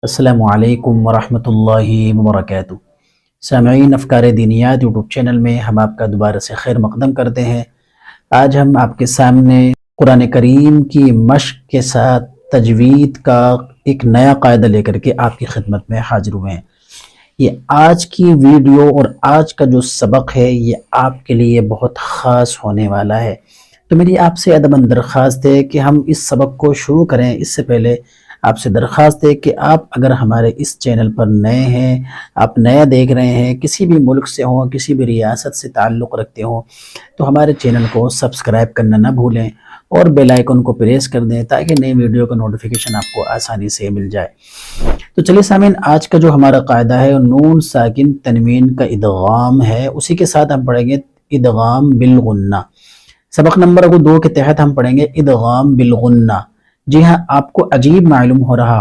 السلام علیکم ورحمۃ اللہ وبرکاتہ۔ سامعین، افکار دینیات یوٹیوب چینل میں ہم آپ کا دوبارہ سے خیر مقدم کرتے ہیں۔ آج ہم آپ کے سامنے قرآن کریم کی مشق کے ساتھ تجوید کا ایک نیا قاعدہ لے کر کے آپ کی خدمت میں حاضر ہوئے ہیں۔ یہ آج کی ویڈیو اور آج کا جو سبق ہے یہ آپ کے لیے بہت خاص ہونے والا ہے، تو میری آپ سے ادب درخواست ہے کہ ہم اس سبق کو شروع کریں اس سے پہلے آپ سے درخواست ہے کہ آپ اگر ہمارے اس چینل پر نئے ہیں، آپ نیا دیکھ رہے ہیں، کسی بھی ملک سے ہوں، کسی بھی ریاست سے تعلق رکھتے ہوں، تو ہمارے چینل کو سبسکرائب کرنا نہ بھولیں اور بیل آئیکن کو پریس کر دیں تاکہ نئی ویڈیو کا نوٹیفیکیشن آپ کو آسانی سے مل جائے۔ تو چلیے سامعین، آج کا جو ہمارا قاعدہ ہے نون ساکن تنوین کا ادغام ہے، اسی کے ساتھ ہم پڑھیں گے ادغام بالغنہ۔ سبق نمبر 2 کے تحت ہم پڑھیں گے ادغام بالغنہ۔ جی ہاں، آپ کو عجیب معلوم ہو رہا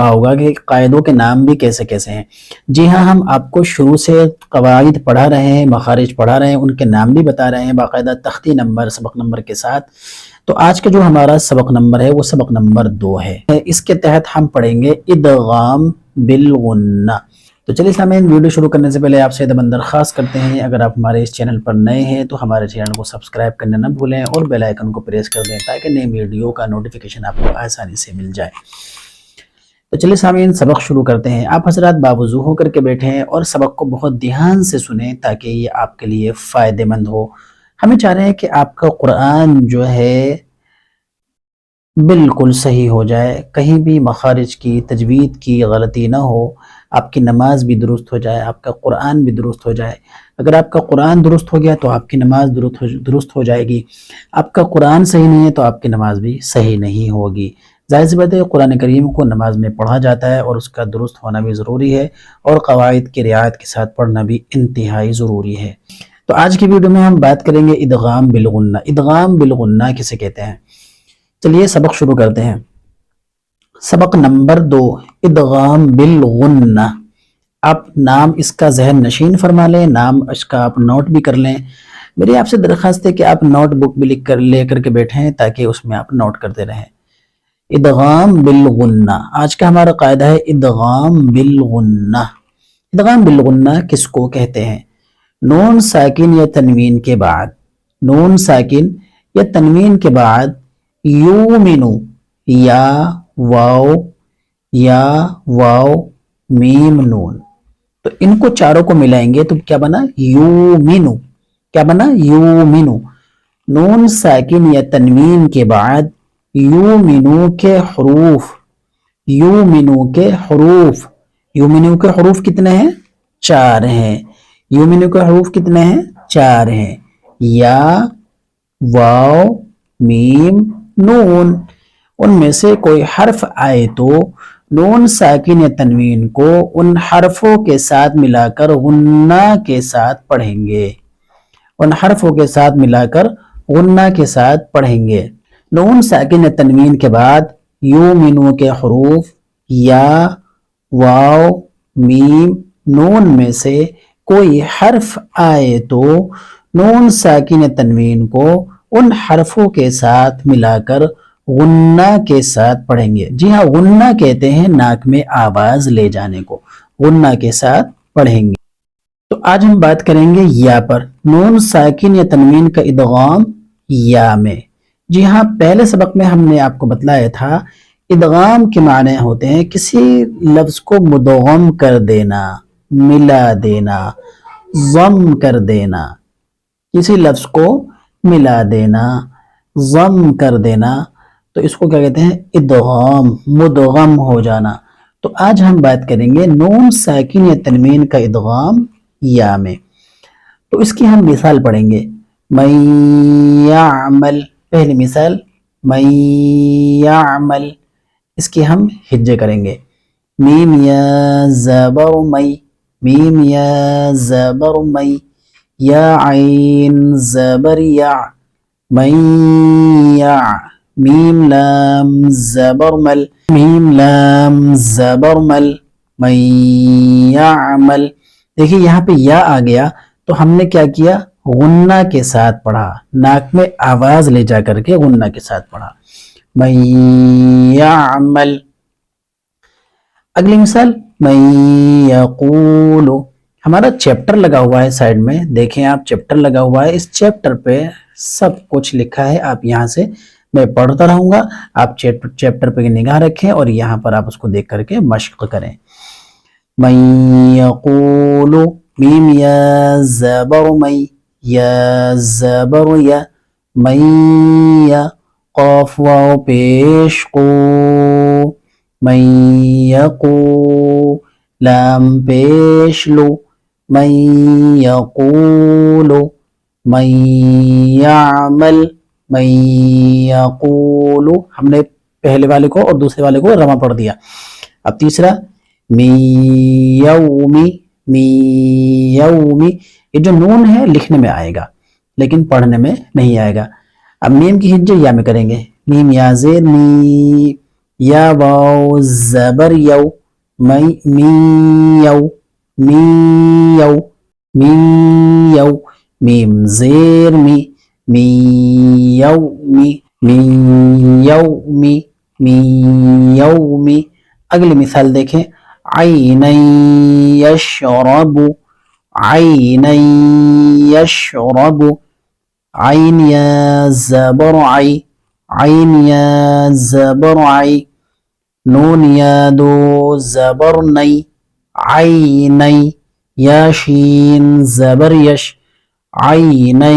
ہوگا کہ قاعدوں کے نام بھی کیسے کیسے ہیں۔ جی ہاں، ہم آپ کو شروع سے قواعد پڑھا رہے ہیں، مخارج پڑھا رہے ہیں، ان کے نام بھی بتا رہے ہیں باقاعدہ تختی نمبر، سبق نمبر کے ساتھ۔ تو آج کا جو ہمارا سبق نمبر ہے وہ سبق نمبر 2 ہے۔ اس کے تحت ہم پڑھیں گے ادغام بالغنہ۔ تو چلیے سامعین، ویڈیو شروع کرنے سے پہلے آپ سے درخواست کرتے ہیں اگر آپ ہمارے اس چینل پر نئے ہیں تو ہمارے چینل کو سبسکرائب کرنا نہ بھولیں اور بیل آئیکن کو پریس کر دیں تاکہ نئی ویڈیو کا نوٹیفیکیشن آپ کو آسانی سے مل جائے۔ تو چلیے سامعین، سبق شروع کرتے ہیں۔ آپ حضرات باوضو ہو کر کے بیٹھیں اور سبق کو بہت دھیان سے سنیں تاکہ یہ آپ کے لیے فائدہ مند ہو۔ ہمیں چاہ رہے ہیں کہ آپ کا قرآن جو ہے بالکل صحیح ہو جائے، کہیں بھی مخارج کی، تجوید کی غلطی نہ ہو، آپ کی نماز بھی درست ہو جائے، آپ کا قرآن بھی درست ہو جائے۔ اگر آپ کا قرآن درست ہو گیا تو آپ کی نماز درست ہو جائے گی، آپ کا قرآن صحیح نہیں ہے تو آپ کی نماز بھی صحیح نہیں ہوگی۔ ظاہر سی بات ہے، قرآن کریم کو نماز میں پڑھا جاتا ہے اور اس کا درست ہونا بھی ضروری ہے اور قواعد کی رعایت کے ساتھ پڑھنا بھی انتہائی ضروری ہے۔ تو آج کی ویڈیو میں ہم بات کریں گے ادغام بالغنہ۔ ادغام بالغنہ کسے کہتے ہیں؟ چلیے سبق شروع کرتے ہیں۔ سبق نمبر 2 ادغام بالغنہ۔ آپ نام اس کا ذہن نشین فرما لیں، نام اس کا آپ نوٹ بھی کر لیں۔ میری آپ سے درخواست ہے کہ آپ نوٹ بک بھی لے کر کے بیٹھیں تاکہ اس میں آپ نوٹ کرتے رہیں۔ ادغام بالغنہ، آج کا ہمارا قاعدہ ہے ادغام بالغنہ۔ ادغام بالغنہ کس کو کہتے ہیں؟ نون ساکن یا تنوین کے بعد، نون ساکن یا تنوین کے بعد یومنو یا واو میم نون، تو ان کو چاروں کو ملائیں گے تو کیا بنا؟ یومنو۔ کیا بنا؟ یومنو۔ نون ساکن یا تنوین کے بعد یومنو کے حروف، یومنو کے حروف کتنے ہیں؟ 4 ہیں۔ یومنو کے حروف کتنے ہیں؟ 4 ہیں۔ یا، واو، میم، نون۔ ان میں سے کوئی حرف آئے تو نون ساکن یا تنوین کو ان حرفوں کے ساتھ ملا کر غنہ کے ساتھ پڑھیں گے، ان حرفوں کے ساتھ ملا کر غنہ کے ساتھ پڑھیں گے۔ نون ساکن یا تنوین کے بعد یومنو کے حروف یا، واو، میم، نون میں سے کوئی حرف آئے تو نون ساکن یا تنوین کو ان حرفوں کے ساتھ ملا کر غنہ کے ساتھ پڑھیں گے۔ جی ہاں، غنہ کہتے ہیں ناک میں آواز لے جانے کو، غنہ کے ساتھ پڑھیں گے۔ تو آج ہم بات کریں گے یا پر، نون ساکن یا تنوین کا ادغام یا میں۔ جی ہاں، پہلے سبق میں ہم نے آپ کو بتلایا تھا ادغام کے معنی ہوتے ہیں کسی لفظ کو مدغم کر دینا، ملا دینا، ضم کر دینا، کسی لفظ کو ملا دینا، ضم کر دینا، تو اس کو کیا کہتے ہیں؟ ادغام، مدغم ہو جانا۔ تو آج ہم بات کریں گے نون ساکن یا تنوین کا ادغام یا میں۔ تو اس کی ہم مثال پڑھیں گے۔ من یعمل، پہلی مثال من یعمل، اس کی ہم ہجے کریں گے۔ میم یا زبر می، میم یا زبر می، یا عین زبر یا، من یا، میم لام زبر مل، میم لام زبر مل، من یعمل۔ دیکھیں یہاں پہ یا آ گیا تو ہم نے کیا کیا؟ غنہ کے ساتھ پڑھا، ناک میں آواز لے جا کر کے غنہ کے ساتھ پڑھا۔ من يعمل. اگلی مثال من يقول. ہمارا چیپٹر لگا ہوا ہے سائڈ میں، دیکھیں آپ چیپٹر لگا ہوا ہے، اس چیپٹر پہ سب کچھ لکھا ہے. آپ یہاں سے میں پڑھتا رہوں گا، آپ چیپٹر پہ نگاہ رکھیں اور یہاں پر آپ اس کو دیکھ کر کے مشق کریں. من یقول میم یا زبر من یا زبر یا من یا قاف واو پیش قو من یقو لام پیش لو من یقول من یعمل من یقول. ہم نے پہلے والے کو اور دوسرے والے کو رواں پڑھ دیا. اب تیسرا من یومی من یومی. یہ جو نون ہے لکھنے میں آئے گا لیکن پڑھنے میں نہیں آئے گا. اب میم کی ہجے یا میں کریں گے، میم یا زیر می یا واو زبر یو می یو می یو می یو میم زیر می می یو می می یو می می یو می. اگلی مثال دیکھیں عین یشرب عین یشرب عین یا زبر عی عین یا زبر عی نون یا دو زبر نی عینی یا شین زبر یش عینی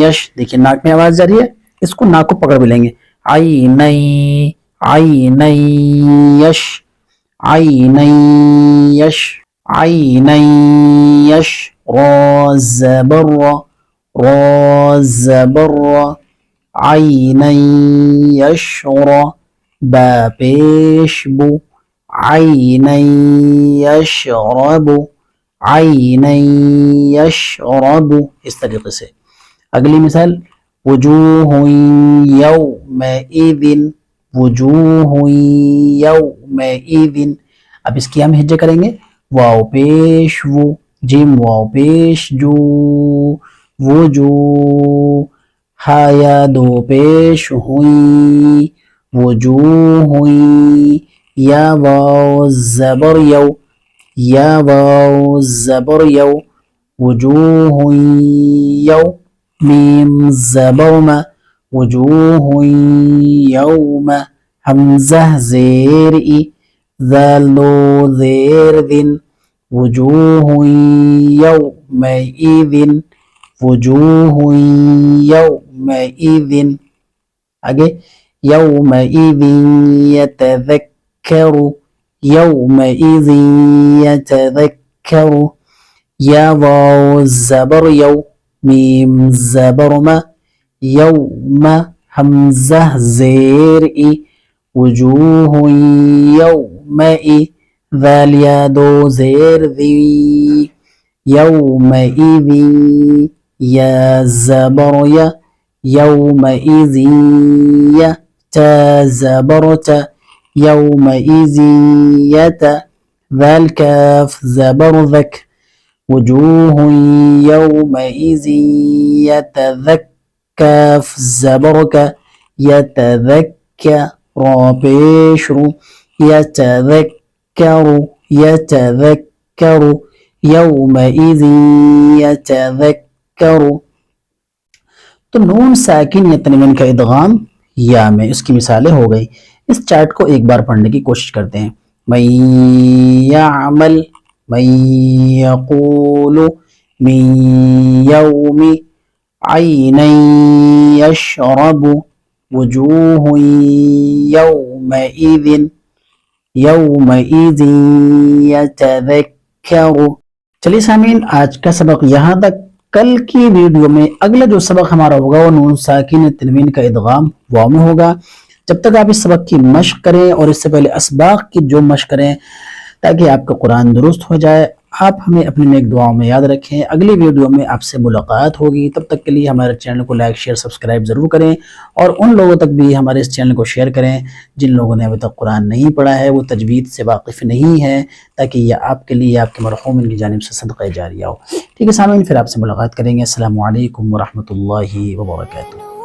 یش. دیکھیں ناک میں آواز جا رہی ہے، اس کو ناک کو پکڑ بھی لیں گے. عینی عینی یش عینی یش عینی یش را زبر را زبر عینی یشرا با پیش بو عینی یشرب عینی یشرب. اس طریقے سے. اگلی مثال وجوہ یومئذ وجوہ یومئذ. اب اس کی ہم ہجے کریں گے، واو پیش وو جیم واو پیش جو وجو ہا یا دو پیش ہوئی وجوہ ہوئی یا واو زبر یو یا واو زبر یو وجوہ یو میم زبر ما وجوہ یوم حمزہ زیر ای ذال دو زیر ذن وجوہ یومئذ وجوہ یومئذ. آگے یومئذ یتذکر یومئذ یتذکر یا واو زبر یو میم زبر ما یوم حمزہ زیر ای وجوہ یومئذ ذال یا دو زیر ذی یومئذ یا زبر یا یومئذ یا تا زبر تا یومئذ یت ذال کاف زبر ذک وجوہ یومئذ یتذکر زبر کا یتذکر را پیش رو یتذکر یتذکر یومئذ یتذکر. تو نون ساکن یا تنوین کا ادغام یا میں، اس کی مثالیں ہو گئی. اس چارٹ کو ایک بار پڑھنے کی کوشش کرتے ہیں. من یعمل من یقول من یوم عین یشرب وجوہ یومئذ یومئذ یتذکر. چلیے سامعین، آج کا سبق یہاں تک. کل کی ویڈیو میں اگلا جو سبق ہمارا ہوگا وہ نون ساکن تنوین کا ادغام واو میں ہوگا. جب تک آپ اس سبق کی مشق کریں اور اس سے پہلے اسباق کی جو مشق کریں تاکہ آپ کا قرآن درست ہو جائے. آپ ہمیں اپنی نیک دعاؤں میں یاد رکھیں. اگلی ویڈیو میں آپ سے ملاقات ہوگی. تب تک کے لیے ہمارے چینل کو لائک شیئر سبسکرائب ضرور کریں اور ان لوگوں تک بھی ہمارے اس چینل کو شیئر کریں جن لوگوں نے ابھی تک قرآن نہیں پڑھا ہے، وہ تجوید سے واقف نہیں ہے، تاکہ یہ آپ کے لیے آپ کے مرحومین کی جانب سے صدقہ جاریہ ہو. ٹھیک ہے سامعین، پھر آپ سے ملاقات کریں گے. السلام علیکم ورحمۃ اللہ وبرکاتہ.